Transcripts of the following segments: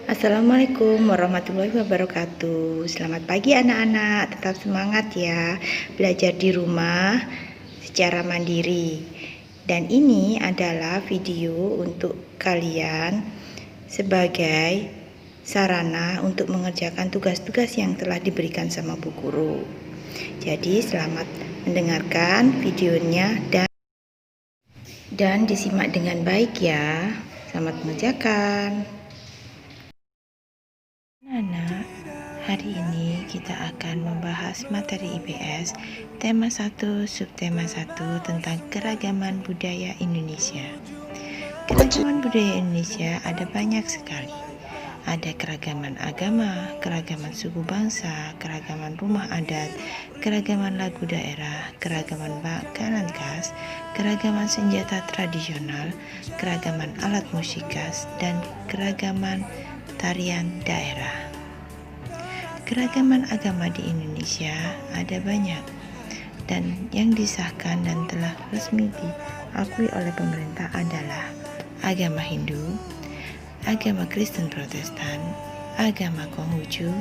Assalamualaikum warahmatullahi wabarakatuh. Selamat pagi anak-anak, tetap semangat ya belajar di rumah secara mandiri. Dan ini adalah video untuk kalian sebagai sarana untuk mengerjakan tugas-tugas yang telah diberikan sama Bu Guru. Jadi selamat mendengarkan videonya dan disimak dengan baik ya. Selamat mengerjakan. Anak, hari ini kita akan membahas materi IPS tema 1 subtema 1 tentang keragaman budaya Indonesia. Keragaman budaya Indonesia ada banyak sekali. Ada keragaman agama, keragaman suku bangsa, keragaman rumah adat, keragaman lagu daerah, keragaman makanan khas, keragaman senjata tradisional, keragaman alat musik khas, dan keragaman tarian daerah. Keragaman agama di Indonesia ada banyak, dan yang disahkan dan telah resmi diakui oleh pemerintah adalah agama Hindu, agama Kristen Protestan, agama Konghucu,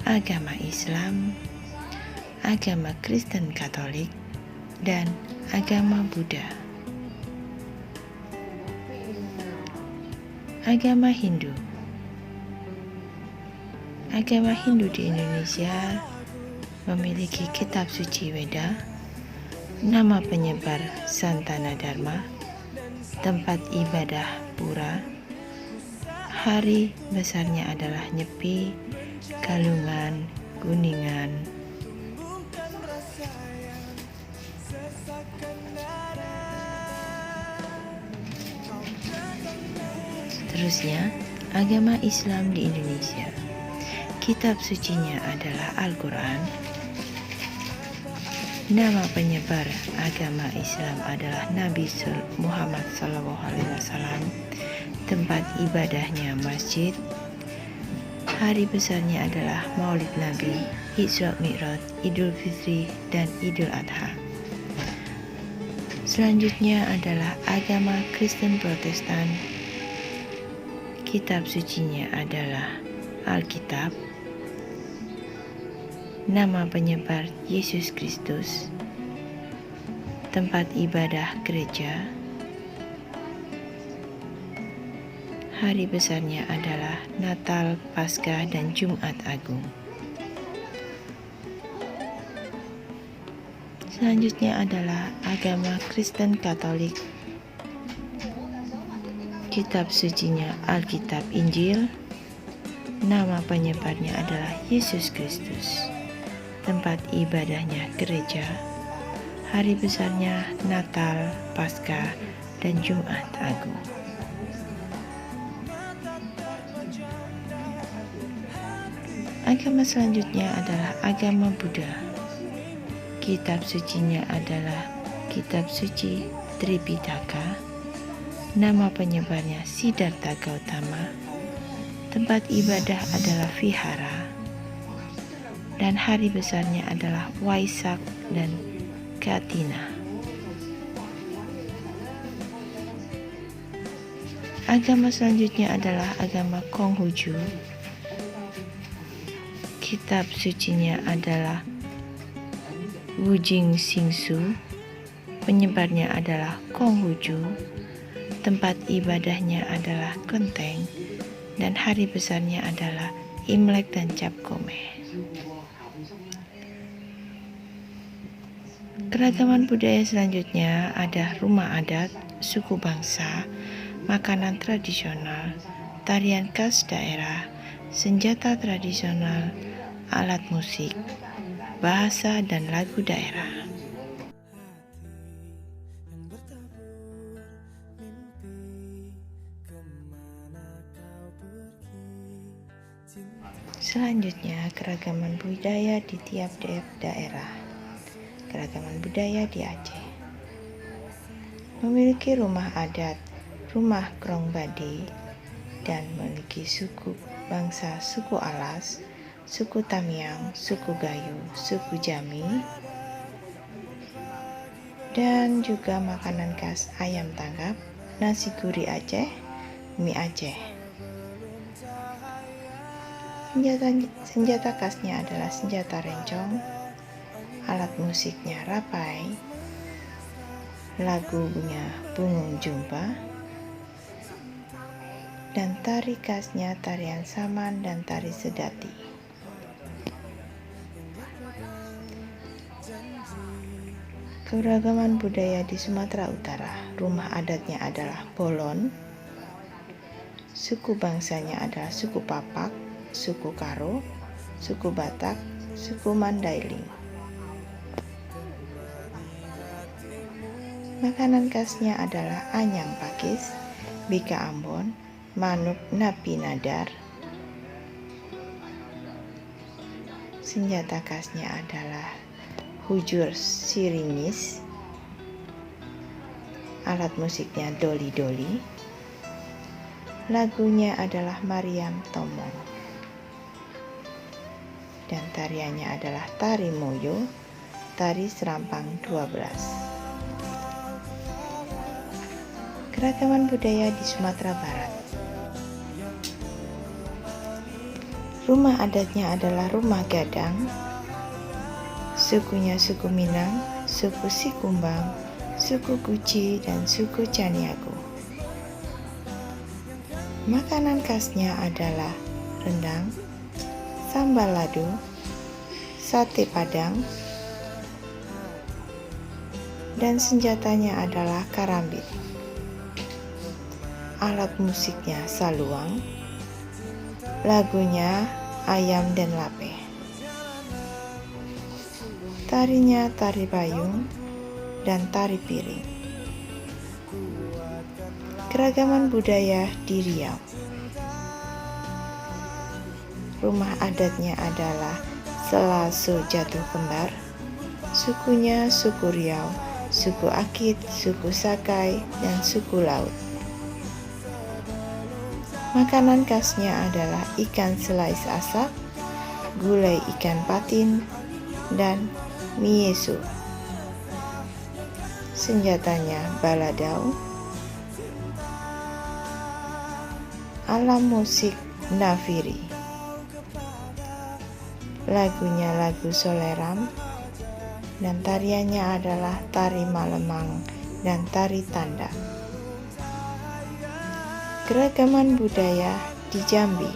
agama Islam, agama Kristen Katolik, dan agama Buddha. Agama Hindu. Agama Hindu di Indonesia memiliki kitab suci Weda, nama penyebar Santana Dharma, tempat ibadah pura, hari besarnya adalah Nyepi, Galungan, Kuningan. Seterusnya, agama Islam di Indonesia. Kitab sucinya adalah Al-Quran. Nama penyebar agama Islam adalah Nabi Muhammad SAW. Tempat ibadahnya masjid. Hari besarnya adalah Maulid Nabi, Isra Mi'raj, Idul Fitri, dan Idul Adha. Selanjutnya adalah agama Kristen Protestan. Kitab sucinya adalah Alkitab. Nama penyebar Yesus Kristus. Tempat ibadah gereja. Hari besarnya adalah Natal, Paskah, dan Jumat Agung. Selanjutnya adalah agama Kristen Katolik. Kitab sucinya Alkitab Injil. Nama penyebarnya adalah Yesus Kristus. Tempat ibadahnya gereja. Hari besarnya Natal, Paskah, dan Jumat Agung. Agama selanjutnya adalah agama Buddha. Kitab sucinya adalah Kitab Suci Tripitaka. Nama penyebarnya Siddhartha Gautama. Tempat ibadah adalah vihara. Dan hari besarnya adalah Waisak dan Katina. Agama selanjutnya adalah agama Konghucu. Kitab sucinya adalah Wujing Xingsu. Penyebarnya adalah Konghucu. Tempat ibadahnya adalah Kelenteng. Dan hari besarnya adalah Imlek dan Cap Gomeh. Keragaman budaya selanjutnya ada rumah adat, suku bangsa, makanan tradisional, tarian khas daerah, senjata tradisional, alat musik, bahasa dan lagu daerah. Selanjutnya, keragaman budaya di tiap daerah. Keragaman budaya di Aceh. Memiliki rumah adat, rumah Krongbadi, dan memiliki suku bangsa suku Alas, suku Tamiang, suku Gayo, suku Jami, dan juga makanan khas ayam tangkap, nasi gurih Aceh, mie Aceh. Senjata khasnya adalah senjata rencong, alat musiknya rapai, lagunya bungung jumpa, dan tari khasnya tarian saman dan tari sedati. Keberagaman budaya di Sumatera Utara. Rumah adatnya adalah Bolon, suku bangsanya adalah suku Papak, suku Karo, suku Batak, suku Mandailing. Makanan khasnya adalah anyam pakis, bika ambon, manuk napi nadar. Senjata khasnya adalah hujur sirinis. Alat musiknya doli-doli. Lagunya adalah Mariam Tomong. Dan tariannya adalah tari moyo, tari serampang 12. Keragaman budaya di Sumatera Barat. Rumah adatnya adalah rumah gadang. Sukunya suku Minang, suku Sikumbang, suku Guci, dan suku Caniago. Makanan khasnya adalah rendang, sambal lado, sate padang, dan senjatanya adalah karambit. Alat musiknya saluang, lagunya ayam dan lape. Tarinya tari payung dan tari piring. Keragaman budaya di Riau. Rumah adatnya adalah Selaso Jatuh Kembar. Sukunya suku Riau, suku Akit, suku Sakai, dan suku Laut. Makanan khasnya adalah ikan selais asap, gulai ikan patin, dan mieso. Senjatanya baladau. Alam musik nafiri. Lagunya lagu Soleram, dan tariannya adalah tari Malemang dan tari tanda. Keragaman budaya di Jambi.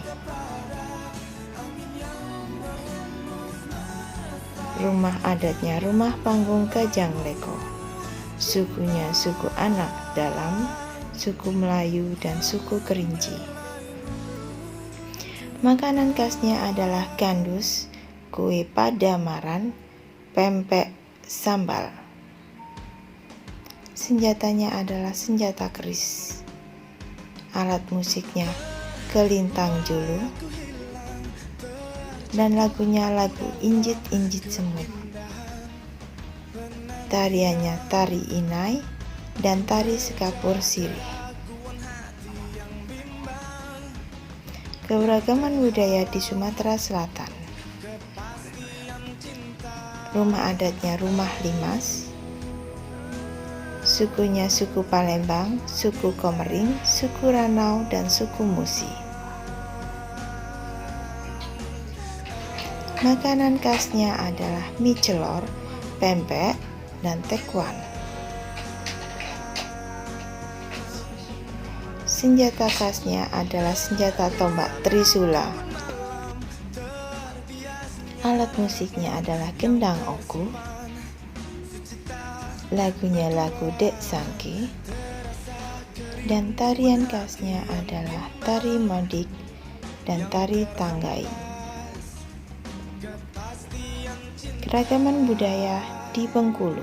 Rumah adatnya rumah panggung Kajang Leko. Sukunya suku Anak Dalam, suku Melayu, dan suku Kerinci. Makanan khasnya adalah gandus, kue padamaran, pempek, sambal. Senjatanya adalah senjata keris. Alat musiknya kelintang julu, dan lagunya lagu Injit-injit semut. Tariannya tari inai dan tari sekapur sirih. Keberagaman budaya di Sumatera Selatan. Rumah adatnya rumah Limas. Sukunya suku Palembang, suku Komering, suku Ranau, dan suku Musi. Makanan khasnya adalah mie celor, pempek, dan tekwan. Senjata khasnya adalah senjata tombak trisula. Alat musiknya adalah gendang oku. Lagunya lagu Dek Sangki. Dan tarian khasnya adalah tari modik dan tari tanggai. Keragaman budaya di Bengkulu.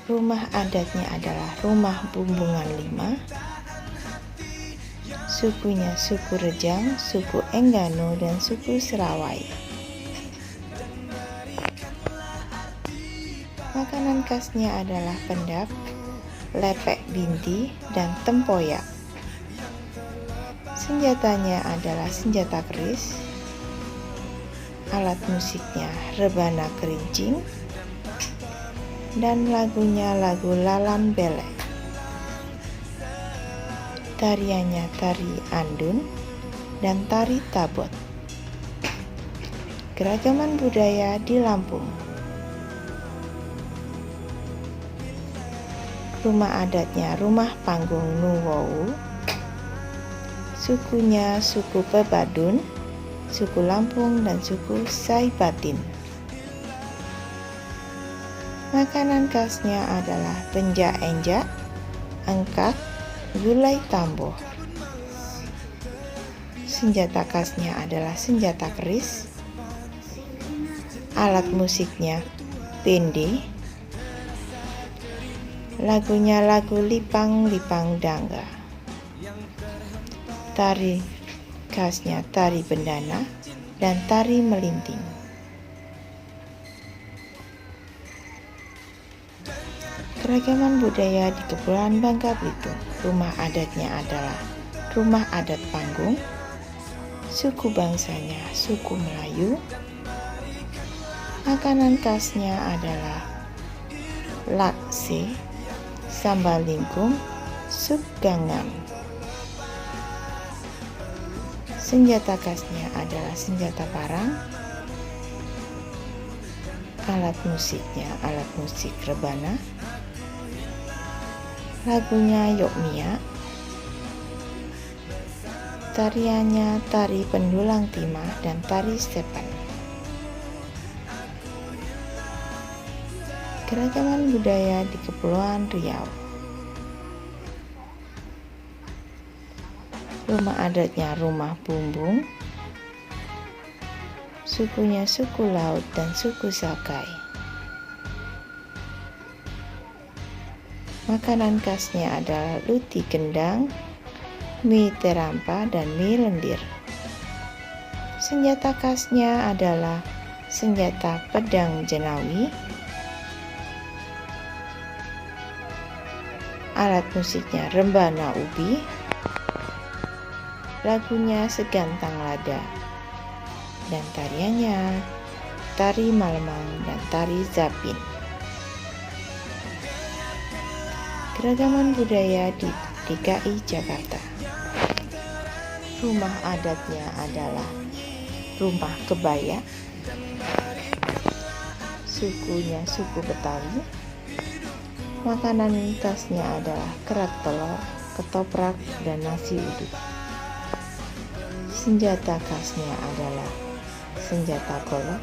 Rumah adatnya adalah rumah Bumbungan 5. Sukunya suku Rejang, suku Enggano, dan suku Serawai. Makanan khasnya adalah pendap, lepek binti, dan tempoyak. Senjatanya adalah senjata keris. Alat musiknya rebana kerincing, dan lagunya lagu Lalam Belek. Tariannya tari andun, dan tari tabot. Keragaman budaya di Lampung. Rumah adatnya rumah panggung Nuwuwu. Sukunya suku Pebadun, suku Lampung, dan suku Saibatin. Makanan khasnya adalah benja-enjak, engkak, gulai tambo. Senjata khasnya adalah senjata keris. Alat musiknya bende. Lagunya lagu Lipang-Lipang Dangga. Tari khasnya tari bendana dan tari melinting. Keragaman budaya di Kepulauan Bangka Belitung. Rumah adatnya adalah rumah adat panggung. Suku bangsanya suku Melayu. Makanan khasnya adalah lakse, sambal lingkung, sup ganggang. Senjata khasnya adalah senjata parang. Alat musiknya alat musik rebana. Lagunya Yokmia. Tariannya tari pendulang timah dan tari stepan. Keragaman budaya di Kepulauan Riau. Rumah adatnya rumah bumbung. Sukunya suku Laut dan suku Sakai. Makanan khasnya adalah luti kendang, mie terampa, dan mie lendir. Senjata khasnya adalah senjata pedang jenawi. Alat musiknya rembana ubi. Lagunya segantang lada. Dan tariannya tari malemang dan tari zapin. Keragaman budaya di DKI Jakarta. Rumah adatnya adalah rumah kebaya. Sukunya suku Betawi. Makanan khasnya adalah kerak telur, ketoprak, dan nasi uduk. Senjata khasnya adalah senjata golok.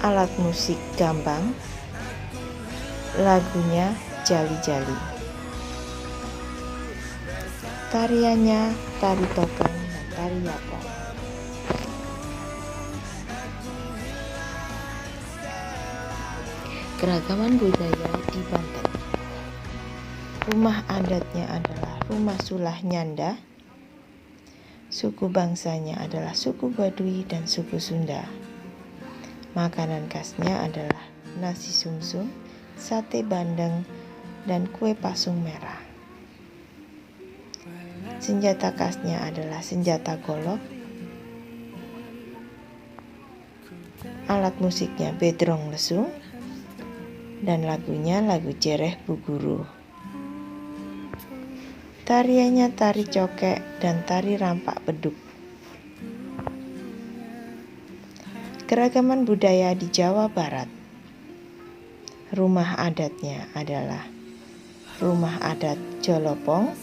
Alat musik gambang. Lagunya jali-jali. Tariannya tari topeng dan tari yapong. Keragaman budaya di Banten. Rumah adatnya adalah rumah Sulah Nyanda. Suku bangsanya adalah suku Baduy dan suku Sunda. Makanan khasnya adalah nasi sumsum, sate bandeng, dan kue pasung merah. Senjata khasnya adalah senjata golok. Alat musiknya bedrong lesung. Dan lagunya lagu Jereh Buguru. Tariannya tari cokek dan tari rampak beduk. Keragaman budaya di Jawa Barat. Rumah adatnya adalah rumah adat Jolopong.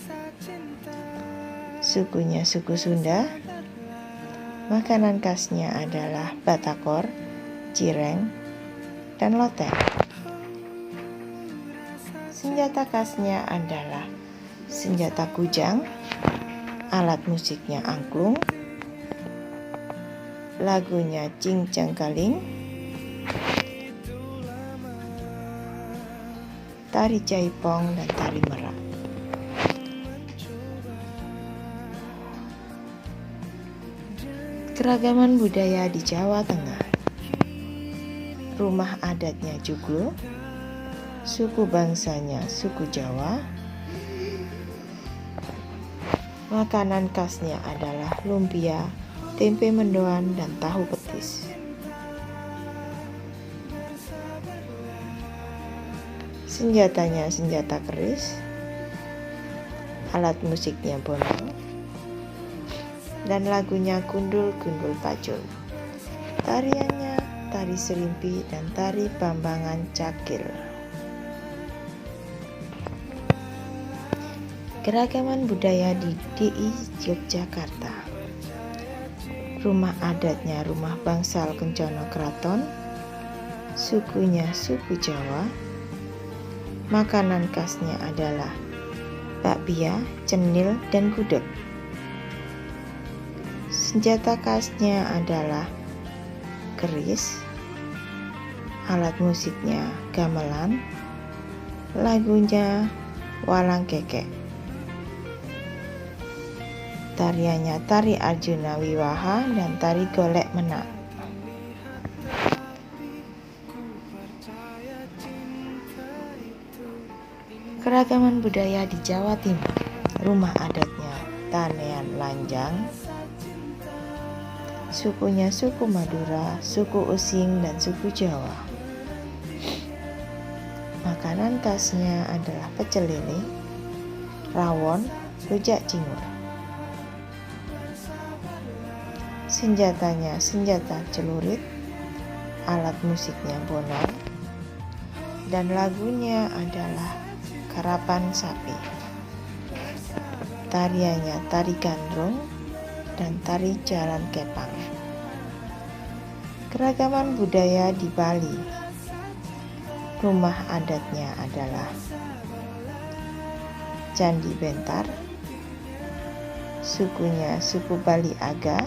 Sukunya suku Sunda. Makanan khasnya adalah batakor, cireng, dan loteng. Senjata khasnya adalah senjata kujang. Alat musiknya angklung. Lagunya Cincang Kaling. Tari jaipong dan tari merak. Keragaman budaya di Jawa Tengah. Rumah adatnya Joglo. Suku bangsanya suku Jawa. Makanan khasnya adalah lumpia, tempe mendoan, dan tahu petis. Senjatanya senjata keris. alat musiknya bonang, dan lagunya Gundul-Gundul Pacul. Tariannya tari serimpi dan tari Bambangan Cakil. Keragaman budaya di DI Yogyakarta. Rumah adatnya rumah bangsal Kencono Kraton, sukunya suku Jawa. Makanan khasnya adalah bakpia, cenil, dan gudeg. Senjata khasnya adalah keris, alat musiknya gamelan, lagunya walang kekek. Tariannya tari Arjuna Wiwaha dan tari golek menak. Keragaman budaya di Jawa Timur. Rumah adatnya Tanean Lanjang, sukunya suku Madura, suku Using, dan suku Jawa. Makanan khasnya adalah pecel lele, rawon, rujak cingur. Senjatanya senjata celurit, alat musiknya bonang, dan lagunya adalah karapan sapi. Tariannya tari gandrung dan tari jalan kepang. Keragaman budaya di Bali. Rumah adatnya adalah Candi Bentar, sukunya suku Bali Aga,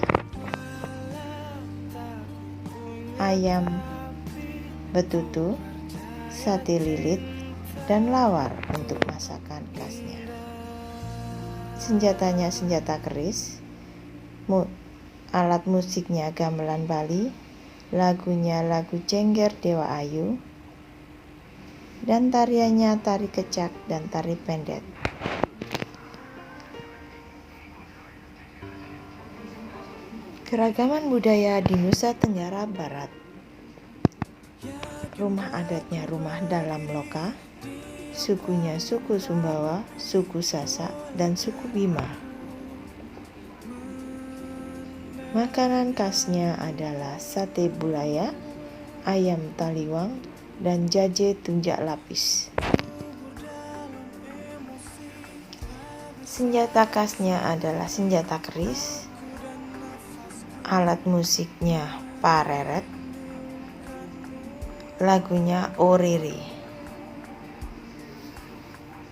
ayam betutu, sate lilit, dan lawar untuk masakan khasnya. Senjatanya senjata keris, alat musiknya gamelan Bali, lagunya lagu Cengger Dewa Ayu, dan tariannya tari kecak dan tari pendet. Keragaman budaya di Nusa Tenggara Barat. Rumah adatnya rumah dalam Loka, sukunya suku Sumbawa, suku Sasak, dan suku Bima. Makanan khasnya adalah sate bulaya, ayam taliwang, dan jaje tunjak lapis. Senjata khasnya adalah senjata keris, alat musiknya pareret, lagunya oriri.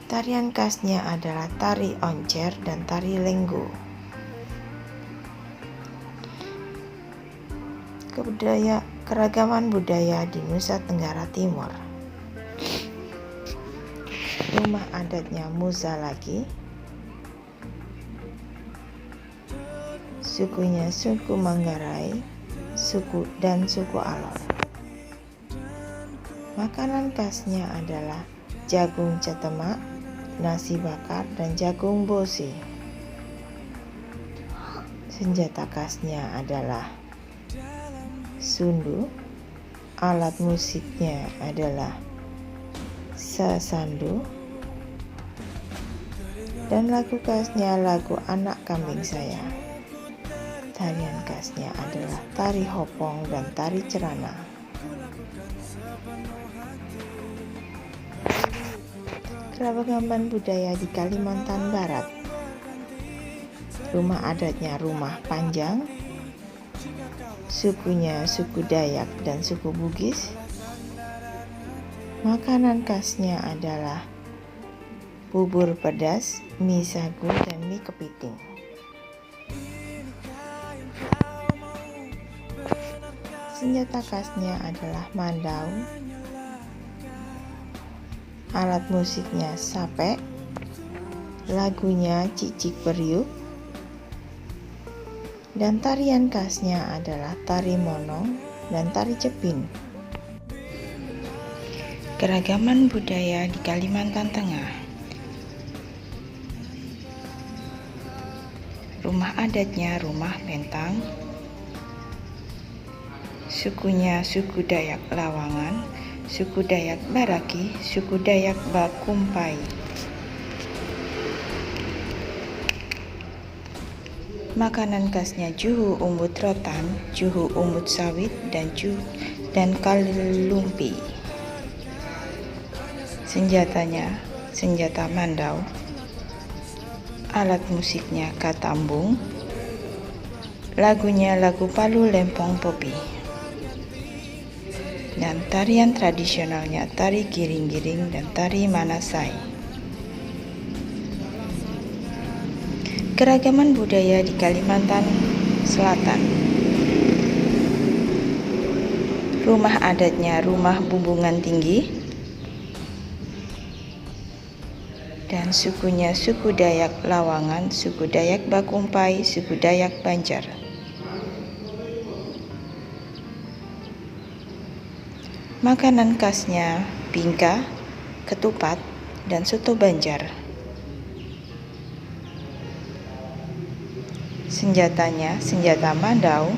Tarian khasnya adalah tari oncer dan tari lenggo. Keragaman budaya di Nusa Tenggara Timur. Rumah adatnya Muzalagi, sukunya suku Manggarai, suku Alor. Makanan khasnya adalah jagung cetemak, nasi bakar, dan jagung bosi. Senjata khasnya adalah sundu, alat musiknya adalah sasandu, dan lagu khasnya lagu Anak Kambing Saya. Tarian khasnya adalah tari hopong dan tari cerana. Keragaman budaya di Kalimantan Barat. Rumah adatnya rumah Panjang, sukunya suku Dayak dan suku Bugis. Makanan khasnya adalah bubur pedas, mie sagu, dan mie kepiting. Senjata khasnya adalah mandau, alat musiknya sape, lagunya Cicik Beriuk, dan tarian khasnya adalah tari monong dan tari cepin. Keragaman budaya di Kalimantan Tengah. Rumah adatnya rumah Pentang, sukunya suku Dayak Lawangan, suku Dayak Baraki, suku Dayak Bakumpai. Makanan khasnya juhu umbut rotan, juhu umbut sawit, dan kalumpi. Senjatanya senjata mandau. Alat musiknya katambung. Lagunya lagu Palu Lempong Popi. Dan tarian tradisionalnya tari giring-giring dan tari manasai. Keragaman budaya di Kalimantan Selatan. Rumah adatnya rumah bumbungan tinggi. Dan sukunya suku Dayak Lawangan, suku Dayak Bakumpai, suku Dayak Banjar. Makanan khasnya bingka, ketupat, dan soto Banjar. Senjatanya senjata mandau.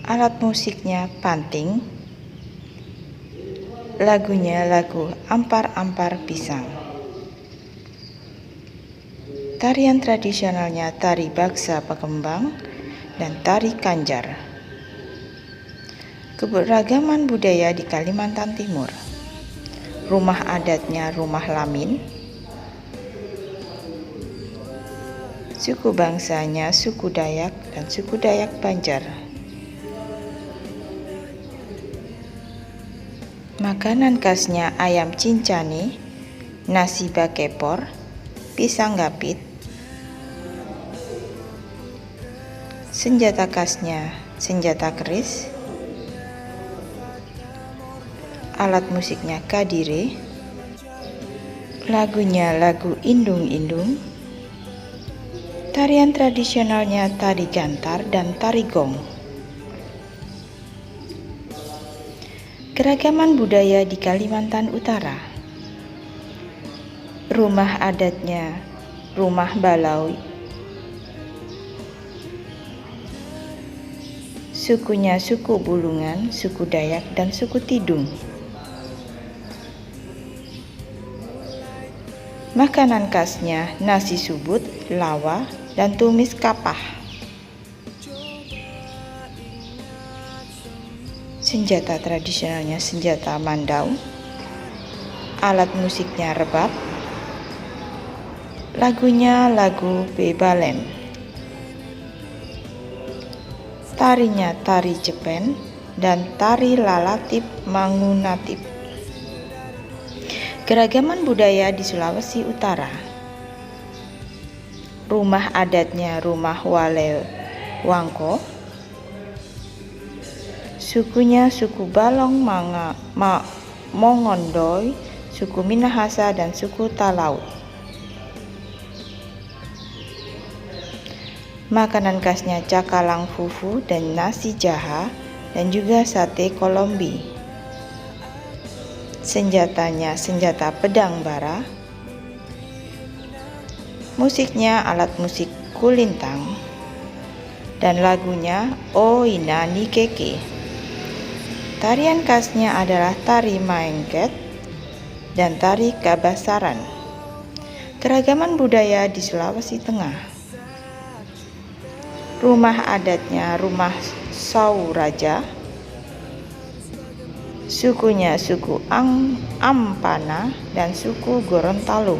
Alat musiknya panting. Lagunya lagu Ampar-Ampar Pisang. Tarian tradisionalnya tari baksa Pakembang dan tari Kanjar. Keberagaman budaya di Kalimantan Timur. Rumah adatnya rumah Lamin. Suku bangsanya suku Dayak dan suku Dayak Banjar. Makanan khasnya ayam cincane, nasi bakepor, pisang gapit. Senjata khasnya senjata keris. Alat musiknya kadire. Lagunya lagu Indung-Indung. Tarian tradisionalnya tari gantar dan tari gong. Keragaman budaya di Kalimantan Utara. Rumah adatnya rumah Balau. Sukunya suku Bulungan, suku Dayak, dan suku Tidung. Makanan khasnya nasi subut, lawa, dan tumis kapah. Senjata tradisionalnya senjata mandau. Alat musiknya rebab. Lagunya lagu Bebalen. Tarinya tari Jepen dan tari Lalatip Mangunatip. Keragaman budaya di Sulawesi Utara. Rumah adatnya rumah Wale Wangko. Sukunya suku Balong Mongondoy, suku Minahasa, dan suku Talaut. Makanan khasnya cakalang fufu dan nasi jaha, dan juga sate kolombi. Senjatanya senjata pedang bara. Musiknya alat musik kulintang. Dan lagunya O Ina Nikeke. Tarian khasnya adalah tari maengket dan tari kabasaran. Keragaman budaya di Sulawesi Tengah. Rumah adatnya rumah Sauraja. Sukunya suku Ampana dan suku Gorontalo.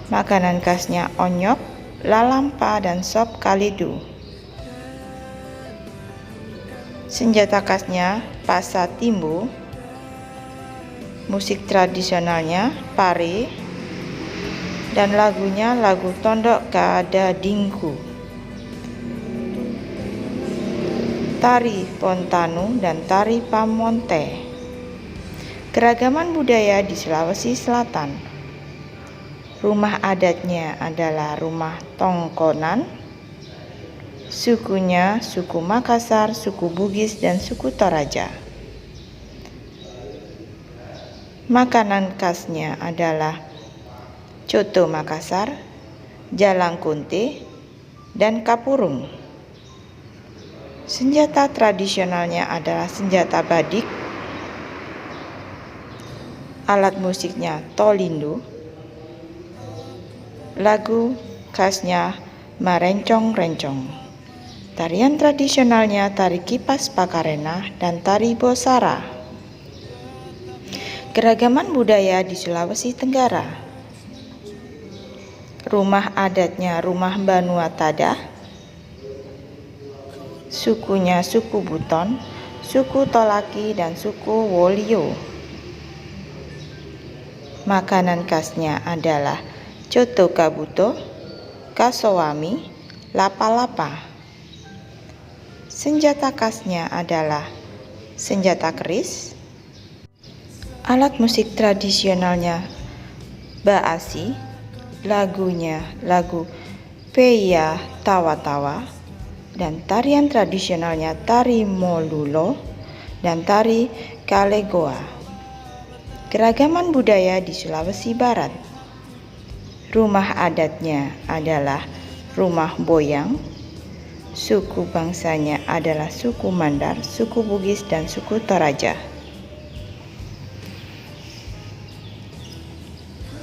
Makanan khasnya onyok, lalampa, dan sop kalidu. Senjata khasnya pasa timbu. Musik tradisionalnya pare. Dan lagunya lagu Tondok Kada Dingku. Tari Pontanu dan tari Pamonte. Keragaman budaya di Sulawesi Selatan. Rumah adatnya adalah rumah Tongkonan. Sukunya suku Makassar, suku Bugis, dan suku Toraja. Makanan khasnya adalah coto Makassar, jalang kunte, dan kapurung. Senjata tradisionalnya adalah senjata badik. Alat musiknya tolindo. Lagu khasnya merencong-rencong. Tarian tradisionalnya tari kipas pakarena dan tari bosara. Keragaman budaya di Sulawesi Tenggara. Rumah adatnya rumah Banua Tada. Sukunya suku Buton, suku Tolaki, dan suku Wolio. Makanan khasnya adalah coto kabuto, kasowami, lapa-lapa. Senjata khasnya adalah senjata keris. Alat musik tradisionalnya baasi, lagunya lagu Peya Tawa-Tawa, dan tarian tradisionalnya tari Molulo dan tari Kalegoa. Keragaman budaya di Sulawesi Barat. Rumah adatnya adalah rumah Boyang. Suku bangsanya adalah suku Mandar, suku Bugis, dan suku Toraja.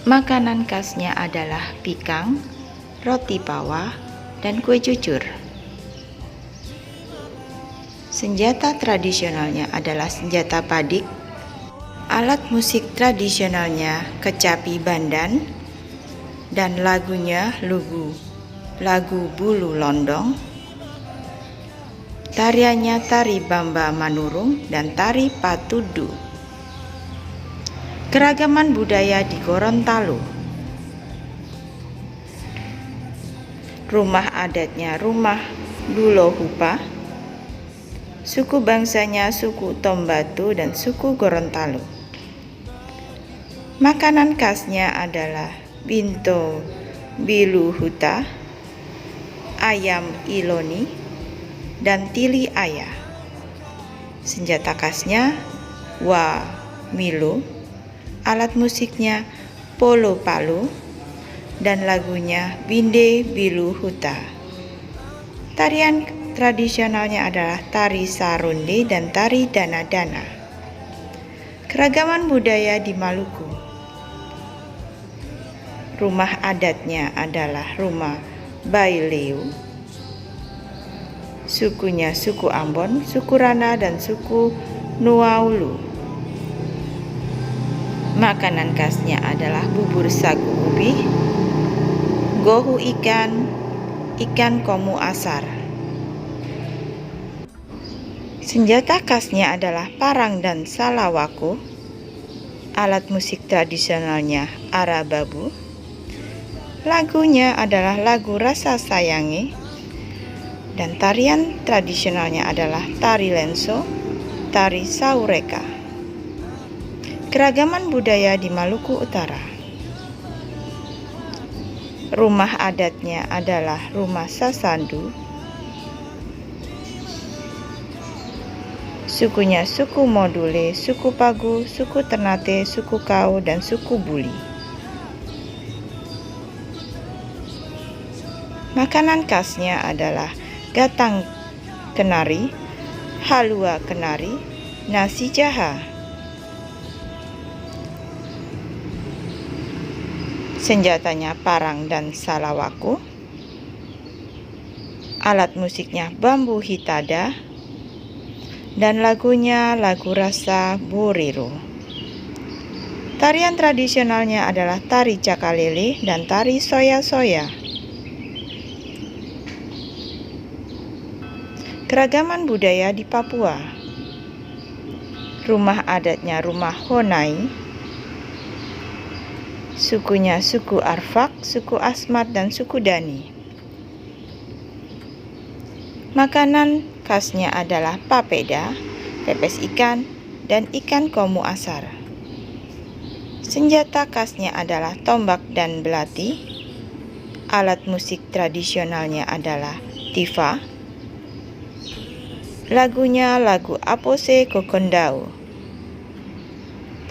Makanan khasnya adalah pikang, roti pawa, dan kue cucur. Senjata tradisionalnya adalah senjata padik. Alat musik tradisionalnya kecapi bandan, dan lagunya lagu bulu londong. Tariannya tari bamba manurung dan tari patudu. Keragaman budaya di Gorontalo. Rumah adatnya rumah Dulohupa. Suku bangsanya suku Tombatu dan suku Gorontalo. Makanan khasnya adalah binto biluhuta, ayam iloni, dan tili ayah. Senjata khasnya wa milo, alat musiknya polo palu, dan lagunya binde biluhuta. Tarian tradisionalnya adalah tari sarunde dan tari dana-dana. Keragaman budaya di Maluku. Rumah adatnya adalah rumah Baileu. Sukunya suku Ambon, suku Rana, dan suku Nuaulu. Makanan khasnya adalah bubur sagu ubi, gohu ikan, ikan komu asar. Senjata khasnya adalah parang dan salawaku. Alat musik tradisionalnya arababu. Lagunya adalah lagu Rasa Sayangi, dan tarian tradisionalnya adalah tari lenso, tari saureka. Keragaman budaya di Maluku Utara. Rumah adatnya adalah rumah Sasandu. Sukunya suku Module, suku Pagu, suku Ternate, suku Kau, dan suku Buli. Makanan khasnya adalah gatang kenari, halua kenari, nasi jaha. Senjatanya parang dan salawaku. Alat musiknya bambu hitada, dan lagunya lagu Rasa Buriru. Tarian tradisionalnya adalah tari cakalele dan tari soya-soya. Keragaman budaya di Papua. Rumah adatnya rumah Honai. Sukunya suku Arfak, suku Asmat, dan suku Dani. Makanan khasnya adalah papeda, pepes ikan, dan ikan komu asar. Senjata khasnya adalah tombak dan belati. Alat musik tradisionalnya adalah tifa. Lagunya lagu Apose Kokondau.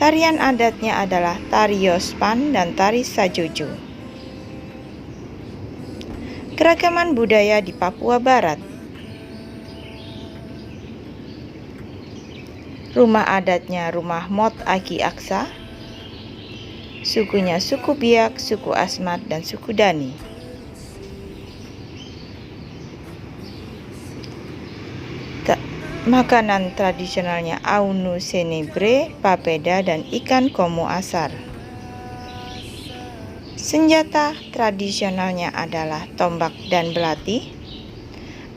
Tarian adatnya adalah tari Yospan dan tari Sajojo. Keragaman budaya di Papua Barat. Rumah adatnya rumah Mot Aki Aksa. Sukunya suku Biak, suku Asmat, dan suku Dani. Makanan tradisionalnya aunu senebre, papeda, dan ikan komo asar. Senjata tradisionalnya adalah tombak dan belati.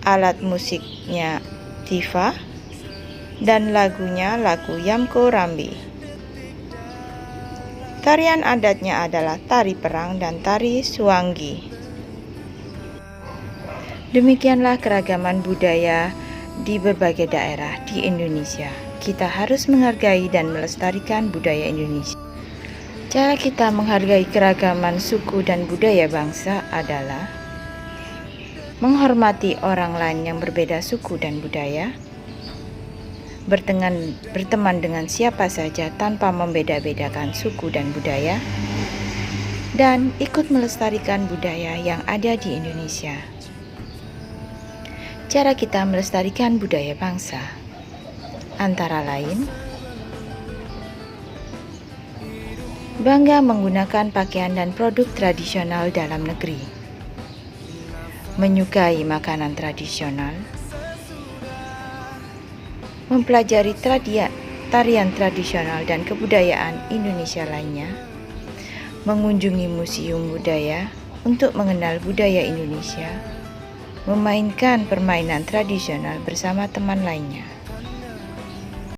Alat musiknya tifa, dan lagunya lagu Yamko Rambi. Tarian adatnya adalah tari perang dan tari suanggi. Demikianlah keragaman budaya di berbagai daerah di Indonesia. Kita harus menghargai dan melestarikan budaya Indonesia. Cara kita menghargai keragaman suku dan budaya bangsa adalah menghormati orang lain yang berbeda suku dan budaya, berteman dengan siapa saja tanpa membeda-bedakan suku dan budaya, dan ikut melestarikan budaya yang ada di Indonesia. Cara kita melestarikan budaya bangsa antara lain bangga menggunakan pakaian dan produk tradisional dalam negeri, menyukai makanan tradisional, mempelajari tarian tradisional dan kebudayaan Indonesia lainnya, mengunjungi museum budaya untuk mengenal budaya Indonesia, memainkan permainan tradisional bersama teman lainnya.